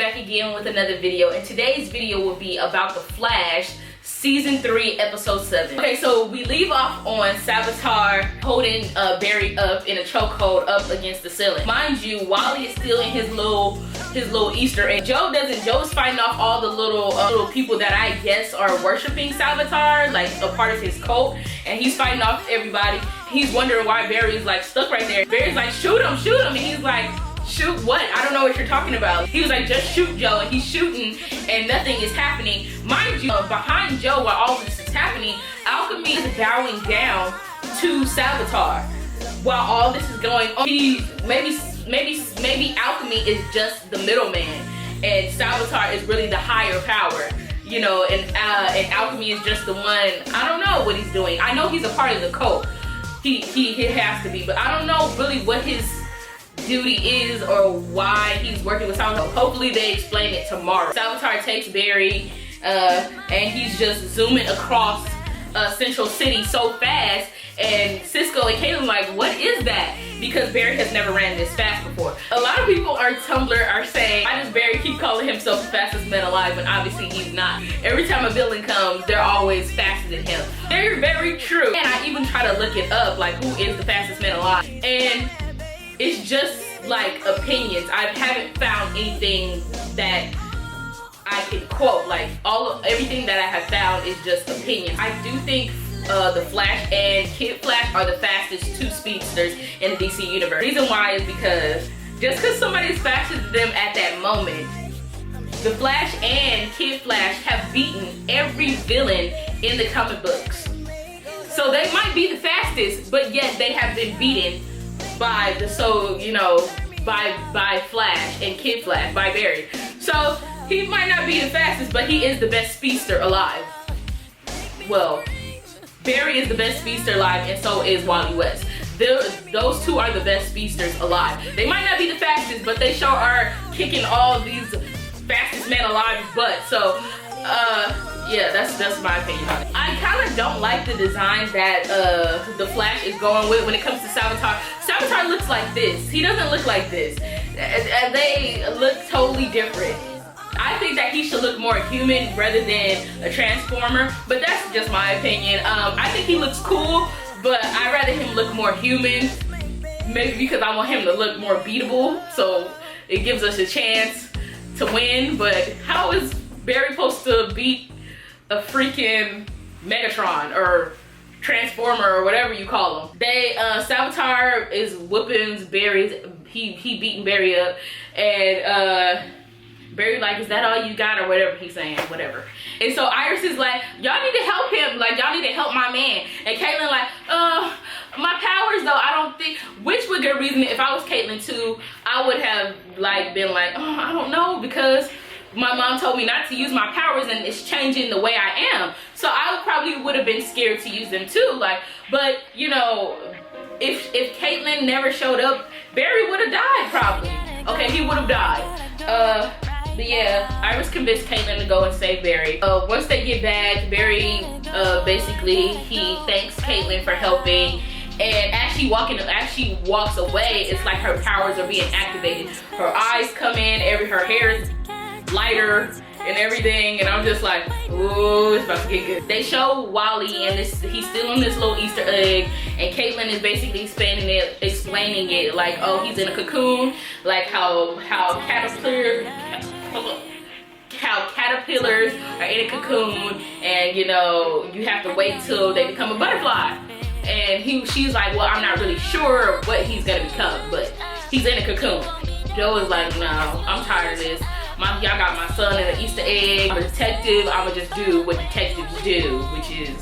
back again with another video, and today's video will be about The Flash Season 3, Episode 7. Okay, so we leave off on Savitar holding Barry up in a chokehold up against the ceiling. Mind you, Wally is still in his little Easter egg. Joe's fighting off all the little people that I guess are worshiping Savitar, like a part of his cult, and he's fighting off everybody. He's wondering why Barry's like stuck right there. Barry's like, shoot him, and he's like, shoot what? I don't know what you're talking about. He was like, just shoot Joe, and he's shooting and nothing is happening. Mind you, behind Joe while all this is happening, Alchemy is bowing down to Savitar. While all this is going on, maybe Alchemy is just the middleman and Savitar is really the higher power. You know, and Alchemy is just the one, I don't know what he's doing. I know he's a part of the cult. He has to be, but I don't know really what his duty is or why he's working with Savitar. Hopefully they explain it tomorrow. Savitar takes Barry and he's just zooming across Central City so fast, and Cisco and Caitlin like, what is that? Because Barry has never ran this fast before. A lot of people on Tumblr are saying, why does Barry keep calling himself the fastest man alive when obviously he's not? Every time a villain comes, they're always faster than him. They're very true. And I even try to look it up, like who is the fastest man alive? And it's just like opinions. I haven't found anything that I can quote. Like everything that I have found is just opinions. I do think the Flash and Kid Flash are the fastest two speedsters in the DC universe. The reason why is because just because somebody's faster than them at that moment, the Flash and Kid Flash have beaten every villain in the comic books. So they might be the fastest, but yet they have been beaten by by Flash and Kid Flash, by Barry. So he might not be the fastest, but he is the best speedster alive. Well, Barry is the best speedster alive, and so is Wally West. Those two are the best speedsters alive. They might not be the fastest, but they sure are kicking all these fastest men alive's butt. So yeah, that's my opinion on it. I kind of don't like the design that the Flash is going with when it comes to Savitar. Savitar looks like this. He doesn't look like this. They look totally different. I think that he should look more human rather than a transformer, but that's just my opinion. I think he looks cool, but I'd rather him look more human. Maybe because I want him to look more beatable, so it gives us a chance to win. But how is Barry supposed to beat a freaking Megatron or Transformer or whatever you call them? Savitar is whooping Barry's, he beating Barry up, and Barry like, is that all you got, or whatever he's saying, whatever. And so Iris is like, y'all need to help him, like y'all need to help my man. And Caitlin like, my powers though, I don't think, which would good reason, if I was Caitlin too, I would have like been like, oh, I don't know, because my mom told me not to use my powers and it's changing the way I am. So I probably would have been scared to use them too. Like, but you know, if Caitlin never showed up, Barry would have died probably. Okay, he would have died. But yeah, Iris convinced Caitlin to go and save Barry. Once they get back, Barry basically he thanks Caitlin for helping. And as she walks away, it's like her powers are being activated. Her eyes come in, her hair is lighter and everything, and I'm just like, ooh, it's about to get good. They show Wally and he's still in this little Easter egg, and Caitlin is basically explaining it like, oh, he's in a cocoon, like how caterpillars are in a cocoon, and you know, you have to wait till they become a butterfly. And she's like, well, I'm not really sure what he's gonna become, but he's in a cocoon. Joe is like, no, I'm tired of this. Y'all got my son in an Easter egg. I'm a detective. I'ma just do what detectives do, which is,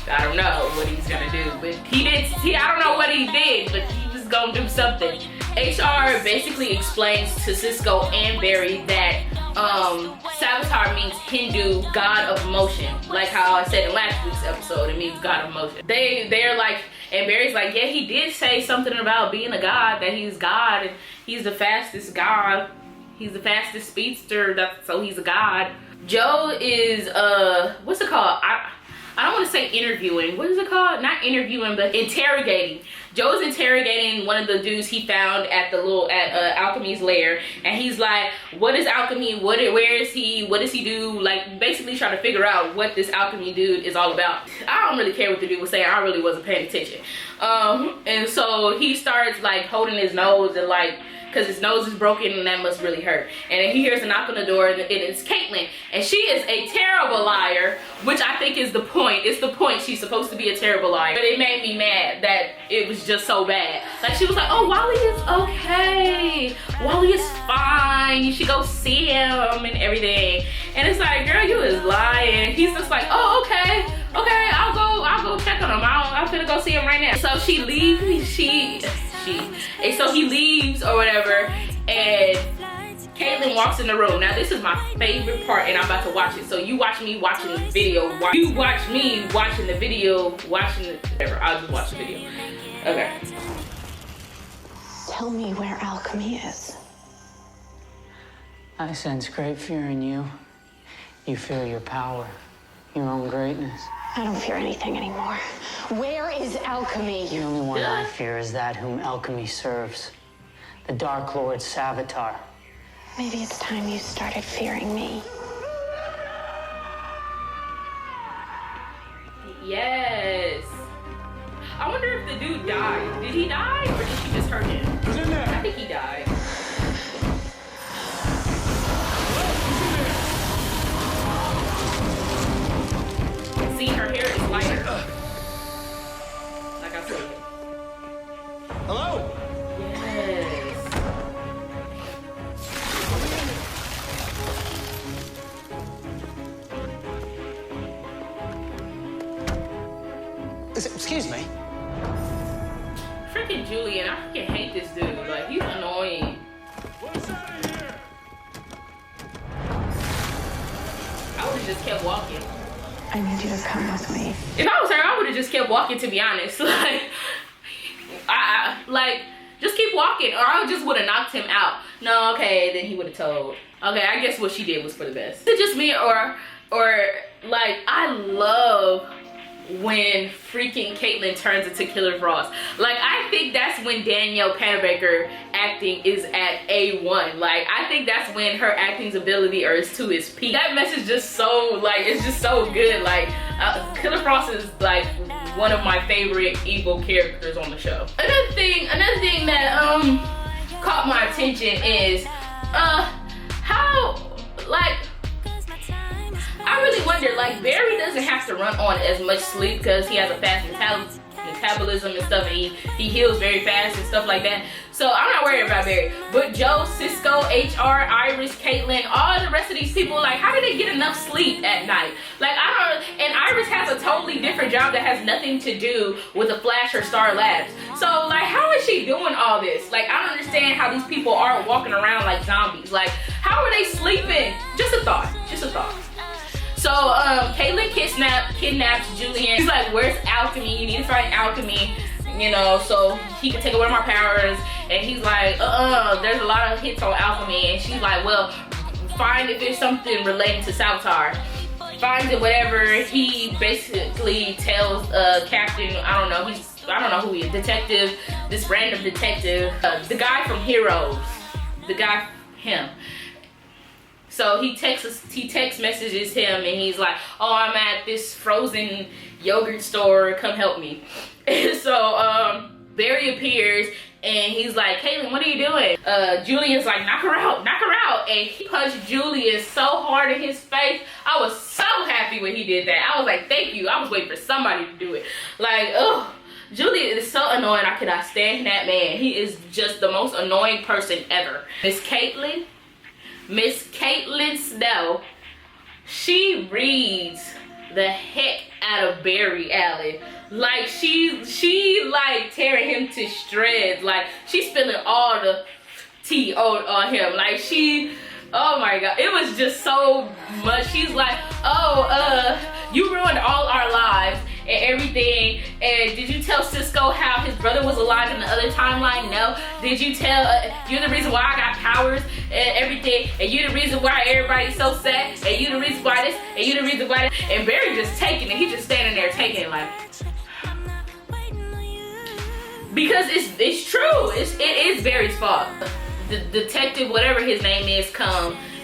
I don't know what he's gonna do, but I don't know what he did, but he was gonna do something. HR basically explains to Cisco and Barry that Savitar means Hindu god of motion, like how I said in last week's episode, it means god of motion. They're like, and Barry's like, yeah, he did say something about being a god, that he's God and he's the fastest god, he's the fastest speedster, so he's a god. Joe is what's it called? I don't want to say interviewing. What is it called? Not interviewing, but interrogating. Joe's interrogating one of the dudes he found at the Alchemy's lair, and he's like, what is alchemy? Where is he? What does he do? Like, basically trying to figure out what this alchemy dude is all about. I don't really care what the dude was saying. I really wasn't paying attention. And so he starts like holding his nose and like, because his nose is broken and that must really hurt. And then he hears a knock on the door, and it's Caitlyn. And she is a terrible liar, which I think is the point. It's the point. She's supposed to be a terrible liar. But it made me mad that it was just so bad. Like, she was like, oh, Wally is okay. Wally is fine. You should go see him and everything. And it's like, girl, you is lying. He's just like, oh, okay. Okay, I'll go check on him. I'm finna go see him right now. So she leaves, and so he leaves or whatever, and Caitlyn walks in the room. Now this is my favorite part, and I'm about to watch it. So you watch me watching the video. You watch me watching the video, whatever. I'll just watch the video. Okay. Tell me where alchemy is. I sense great fear in you. You fear your power, your own greatness. I don't fear anything anymore. Where is alchemy? The only one I fear is that whom alchemy serves. The Dark Lord Savitar. Maybe it's time you started fearing me. Yes. I wonder if the dude died. Did he die, or did she just hurt him? Who's in there? I think he died. See, her hair is lighter. Like I said. Hello? Yes. Excuse me? Freaking Julian, I freaking hate this dude. Like, he's annoying. What's out of here? I would've just kept walking. I need you to come with me. If I was her, I would've just kept walking, to be honest. Like, like, just keep walking, or I just would've knocked him out. No, okay, then he would've told. Okay, I guess what she did was for the best. Is it just me, or like, I love when freaking Caitlyn turns into Killer Frost. Like, I think that's when Danielle Panabaker acting is at A1. Like, I think that's when her acting's ability is to its peak. That message just so, like, it's just so good. Like, Killer Frost is like one of my favorite evil characters on the show. Another thing that caught my attention is how, like, I really wonder, like, Barry doesn't have to run on as much sleep because he has a fast metabolism and stuff, and he heals very fast and stuff like that. So I'm not worried about Barry. But Joe, Cisco, HR, Iris, Caitlyn, all the rest of these people, like, how do they get enough sleep at night? Like, I don't, and Iris has a totally different job that has nothing to do with the Flash or Star Labs. So, like, how is she doing all this? Like, I don't understand how these people aren't walking around like zombies. Like, how are they sleeping? Just a thought. So, Caitlyn kidnaps Julian. He's like, where's alchemy? You need to find alchemy, you know, so he can take away my powers. And he's like, there's a lot of hits on alchemy. And she's like, well, find if there's something relating to Savitar. Finds it, whatever. He basically tells Captain, I don't know who he is, detective, this random detective, the guy from Heroes, him. So he text messages him, and he's like, oh, I'm at this frozen yogurt store, come help me. And so Barry appears, and he's like, Caitlyn, what are you doing? Julian's like, knock her out. And he punched Julian so hard in his face. I was so happy when he did that. I was like, thank you. I was waiting for somebody to do it. Like, ugh. Julian is so annoying. I cannot stand that man. He is just the most annoying person ever. Miss Caitlyn Snow, she reads the heck out of Barry Allen. Like, she like tearing him to shreds. Like, she's spilling all the tea on him. Like, oh my god, it was just so much. She's like, oh, you ruined all our lives, and everything. And did you tell Cisco how his brother was alive in the other timeline? No. Did you tell, you're the reason why I got powers and everything, and you the reason why everybody's so sad, and you the reason why this, and you the reason why this. And Barry just taking it. He just standing there taking it like, because it's true. It is Barry's fault. The detective, whatever his name is,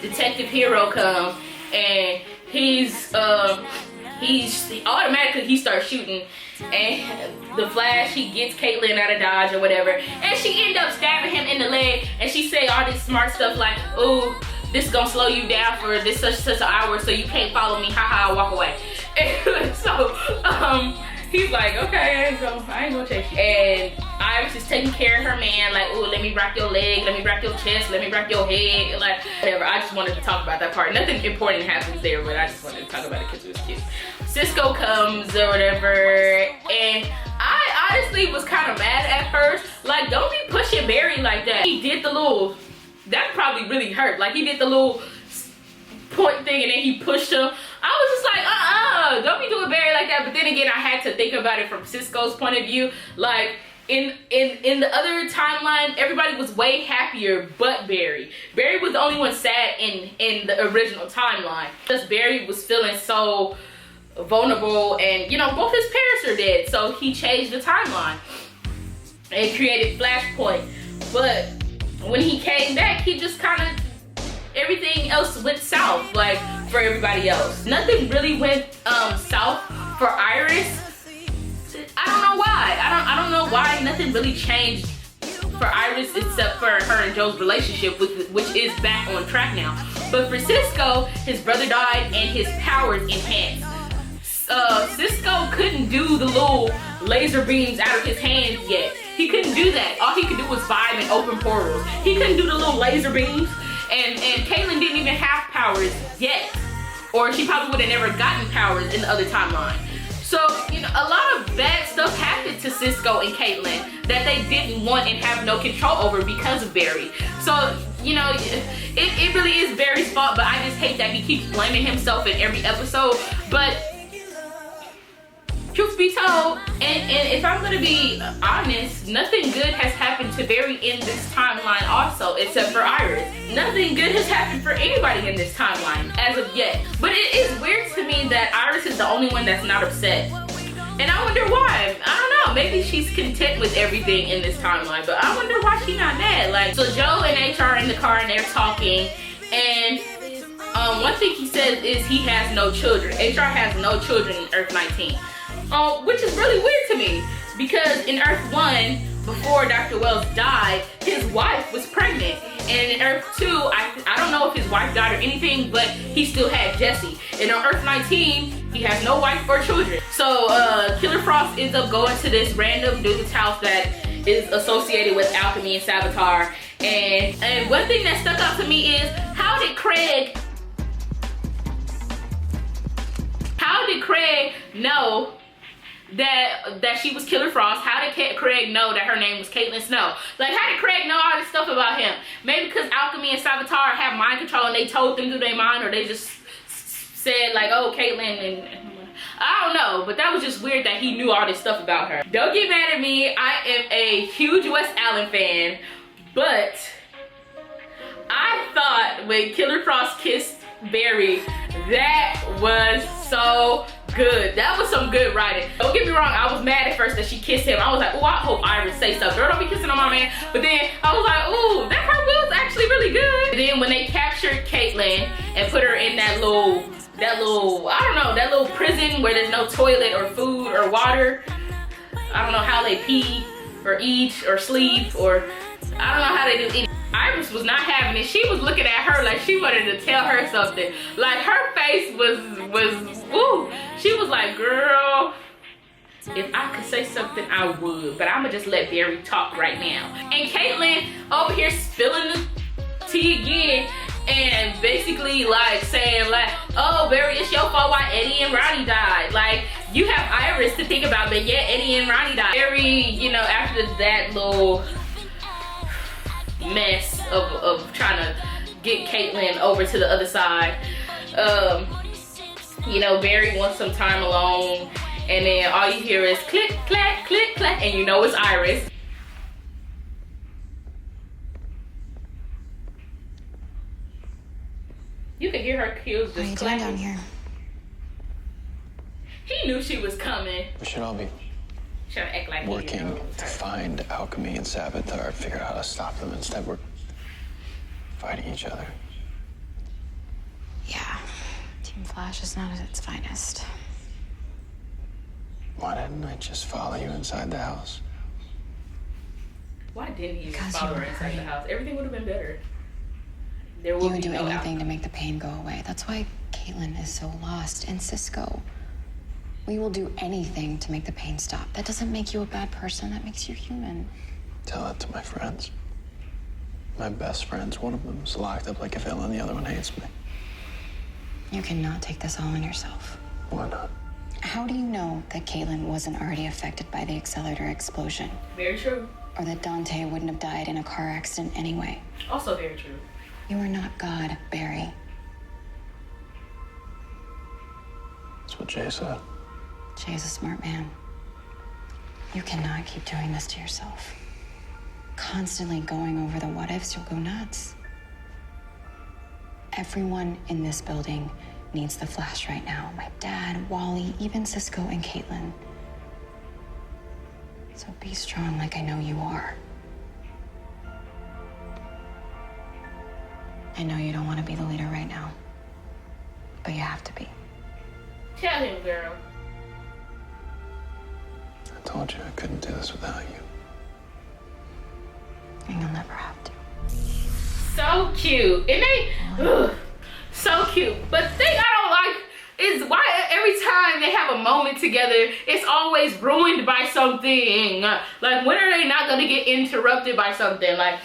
Detective Hero come, and he's automatically he starts shooting, and the Flash, he gets Caitlin out of Dodge or whatever, and she ends up stabbing him in the leg, and she say all this smart stuff like, oh, this gonna slow you down for this such an hour, so you can't follow me, haha, walk away. And so he's like, okay, I ain't gonna chase you. And Iris is taking care of her man, like, oh, let me wrap your leg, let me wrap your chest, let me wrap your head, like, whatever. I just wanted to talk about that part. Nothing important happens there, but I just wanted to talk about it because it was cute. Cisco comes or whatever, and I honestly was kind of mad at first. Like, don't be pushing Barry like that. He did the little, that probably really hurt. Like, he did the little point thing and then he pushed him. I was just like, don't be doing Barry like that. But then again, I had to think about it from Cisco's point of view. Like, in the other timeline, everybody was way happier but Barry. Barry was the only one sad in the original timeline. Just Barry was feeling so vulnerable, and you know, both his parents are dead, so he changed the timeline and created Flashpoint. But when he came back, he just kind of, everything else went south, like, for everybody else. Nothing really went south for Iris. I don't know why. I don't know why nothing really changed for Iris except for her and Joe's relationship, which is back on track now. But for Cisco, his brother died and his powers enhanced. Cisco couldn't do the little laser beams out of his hands yet. He couldn't do that. All he could do was vibe and open portals. He couldn't do the little laser beams. And Caitlin didn't even have powers yet. Or she probably would have never gotten powers in the other timeline. So, you know, a lot of bad stuff happened to Cisco and Caitlin that they didn't want and have no control over because of Barry. So, you know, it really is Barry's fault, but I just hate that he keeps blaming himself in every episode. But truth be told, and if I'm gonna be honest, nothing good has happened to Barry in this timeline also, except for Iris. Nothing good has happened for anybody in this timeline as of yet. But it is weird to me that Iris is the only one that's not upset. And I wonder why. I don't know, maybe she's content with everything in this timeline, but I wonder why she's not mad. Like, so Joe and HR are in the car and they're talking, and one thing he says is he has no children. HR has no children in Earth 19. Which is really weird to me, because in Earth 1, before Dr. Wells died, his wife was pregnant. And in Earth 2, I don't know if his wife died or anything, but he still had Jesse. And on Earth 19, he has no wife or children. So Killer Frost ends up going to this random dude's house that is associated with alchemy and Savitar. And one thing that stuck out to me is, how did Craig know that she was Killer Frost? How did Craig know that her name was Caitlin Snow? Like, how did Craig know all this stuff about him? Maybe because Alchemy and Savitar have mind control and they told them through their mind, or they just said like, oh, Caitlin, and I don't know, but that was just weird that he knew all this stuff about her. Don't get mad at me, I am a huge Wes Allen fan, but I thought when Killer Frost kissed Barry, that was so good. That was some good writing. Don't get me wrong, I was mad at first that she kissed him. I was like, oh, I hope Iris say something. Girl, don't be kissing on my man. But then I was like, oh, that part was actually really good. And then when they captured Caitlin and put her in that little, I don't know, that little prison where there's no toilet or food or water. I don't know how they pee or eat or sleep, or I don't know how they do anything. Iris was not having it. She was looking at her like she wanted to tell her something. Like, her face was ooh. She was like, girl, if I could say something, I would, but I'ma just let Barry talk right now. And Caitlin over here spilling the tea again, and basically like saying like, oh, Barry, it's your fault why Eddie and Ronnie died. Like, you have Iris to think about, but yeah, Eddie and Ronnie died. Barry, you know, after that little mess of trying to get Caitlin over to the other side, you know, Barry wants some time alone, and then all you hear is click, clack, click, clack, and you know it's Iris. You could hear her heels just What are you doing clacking. down here? He knew she was coming. We should all be Trying to act like he didn't working know. to find Alchemy and Savitar, figure out how to stop them. Instead, we're fighting each other. Yeah. Team Flash is not at its finest. Why didn't I just follow you inside the house? Why didn't he just Because follow you her were inside the hurting. house? Everything would have been better. There You would would be do no anything to outcome. make the pain go away. That's why Caitlin is so lost. And Cisco. We will do anything to make the pain stop. That doesn't make you a bad person. That makes you human. Tell that to my friends. My best friends, one of them is locked up like a villain, the other one hates me. You cannot take this all on yourself. Why not? How do you know that Caitlin wasn't already affected by the accelerator explosion? Very true. Or that Dante wouldn't have died in a car accident anyway? Also very true. You are not God, Barry. That's what Jay said. Jay's a smart man. You cannot keep doing this to yourself. Constantly going over the what ifs, you'll go nuts. Everyone in this building needs the Flash right now. My dad, Wally, even Cisco and Caitlin. So be strong like I know you are. I know you don't want to be the leader right now, but you have to be. Tell him, girl. I told you I couldn't do this without you. And you'll never have to. So cute. And they, so cute. But the thing I don't like is why every time they have a moment together, it's always ruined by something. Like, when are they not gonna get interrupted by something? Like,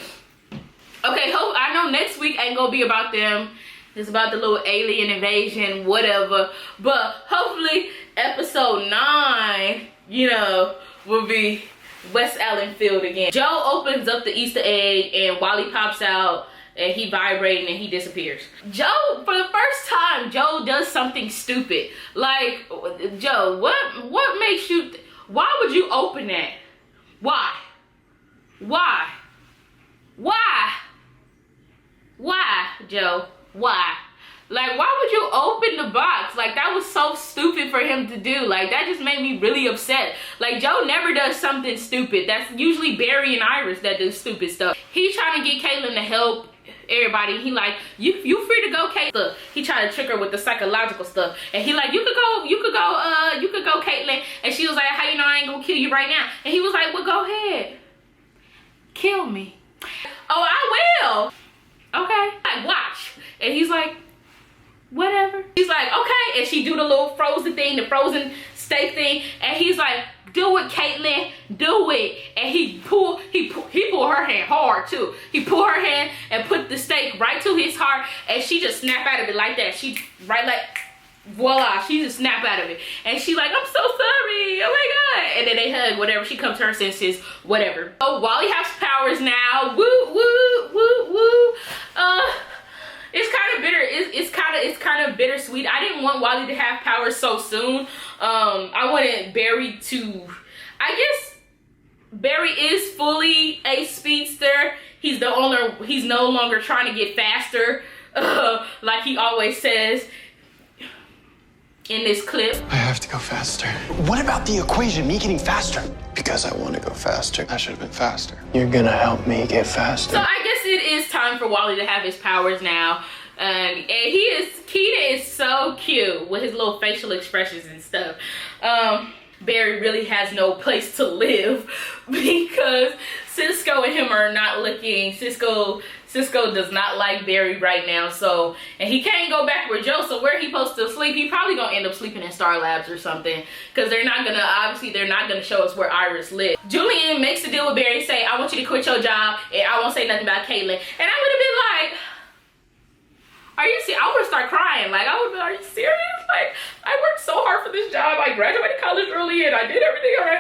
okay, I know next week ain't gonna be about them. It's about the little alien invasion, whatever. But hopefully episode 9, you know, will be West Allen Field again. Joe opens up the Easter egg and Wally pops out and he vibrating and he disappears. Joe, for the first time, Joe does something stupid. Like, Joe, what makes you, why would you open that? Why? Why? Why? Why, Joe? Why? Like, why would you open the box? Like, that was so stupid for him to do. Like, that just made me really upset. Like, Joe never does something stupid. That's usually Barry and Iris that do stupid stuff. He's trying to get Caitlin to help everybody. He like, you free to go, Caitlin. He tried to trick her with the psychological stuff. And he like, you could go, Caitlin. And she was like, how you know I ain't gonna kill you right now? And he was like, well, go ahead. Kill me. Oh, I will. Okay. Like, watch. And he's like, whatever. He's like, okay. And she do the little frozen thing, the frozen steak thing. And he's like, do it, Caitlin, do it. And he pulled her hand hard too. He pulled her hand and put the steak right to his heart. And she just snapped out of it like that. She right like, voila, she just snapped out of it. And she like, I'm so sorry, oh my God. And then they hug, whatever, she comes to her senses, whatever. Oh, Wally has powers now, woo, woo, woo, woo. It's kind of bitter, it's kind of bittersweet. I didn't want Wally to have powers so soon. I wanted Barry to, I guess Barry is fully a speedster. He's no longer trying to get faster, like he always says in this clip. I have to go faster. What about the equation, me getting faster? Because I want to go faster. I should have been faster. You're gonna help me get faster. So I guess it is time for Wally to have his powers now. And Keita is so cute with his little facial expressions and stuff. Barry really has no place to live because Cisco and him are not looking. Cisco does not like Barry right now, so, and he can't go back with Joe, so where he supposed to sleep? He probably gonna end up sleeping in Star Labs or something, because they're not gonna show us where Iris lives. Julian makes the deal with Barry, say, I want you to quit your job, and I won't say nothing about Caitlin. And I would have been like, are you serious? I would have started crying. Like, I would have been, are you serious? Like, I worked so hard for this job. I graduated college early and I did everything all right.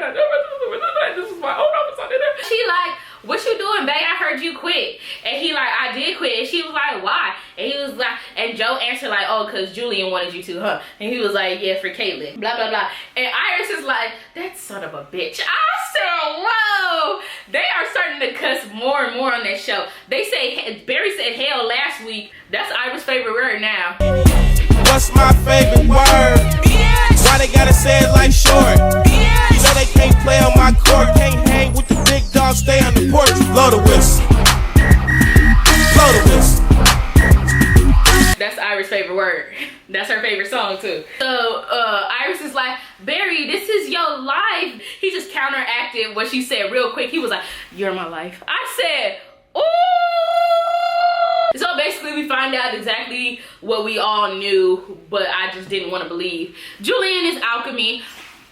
This is my own office. I did it. She like, what you doing, babe? I heard you quit. And he like, I did quit. And she was like, why? And he was like, and Joe answered like, oh, because Julian wanted you to, huh? And he was like, yeah, for Caitlyn, blah, blah, blah. And Iris is like, that son of a bitch. I said, whoa. They are starting to cuss more and more on that show. They say, Barry said hell last week. That's Iris' favorite word now. What's my favorite word? Why they gotta say it like short? You know they can't play on my court. Can't hang with the big dogs, stay on the porch. Blow the whistle. Blow the whistle. That's Iris' favorite word. That's her favorite song too. So Iris is like, Barry, this is your life. He just counteracted what she said real quick. He was like, you're my life. I said, ooh. So basically we find out exactly what we all knew, but I just didn't want to believe. Julian is alchemy.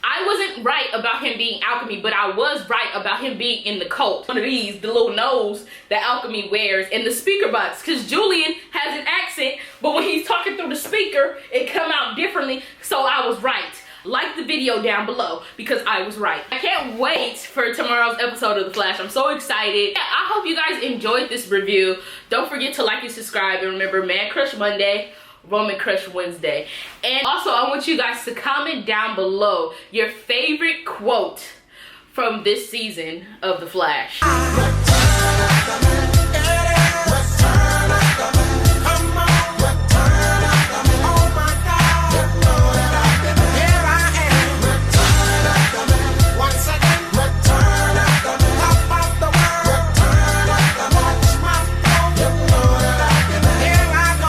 I wasn't right about him being alchemy, but I was right about him being in the cult. One of these, the little nose that alchemy wears in the speaker box, because Julian has an accent, but when he's talking through the speaker, it come out differently, so I was right. Like the video down below because I was right. I can't wait for tomorrow's episode of The Flash. I'm so excited. I hope you guys enjoyed this review. Don't forget to like and subscribe, and remember, Man Crush Monday, Woman Crush Wednesday. And also I want you guys to comment down below your favorite quote from this season of The Flash.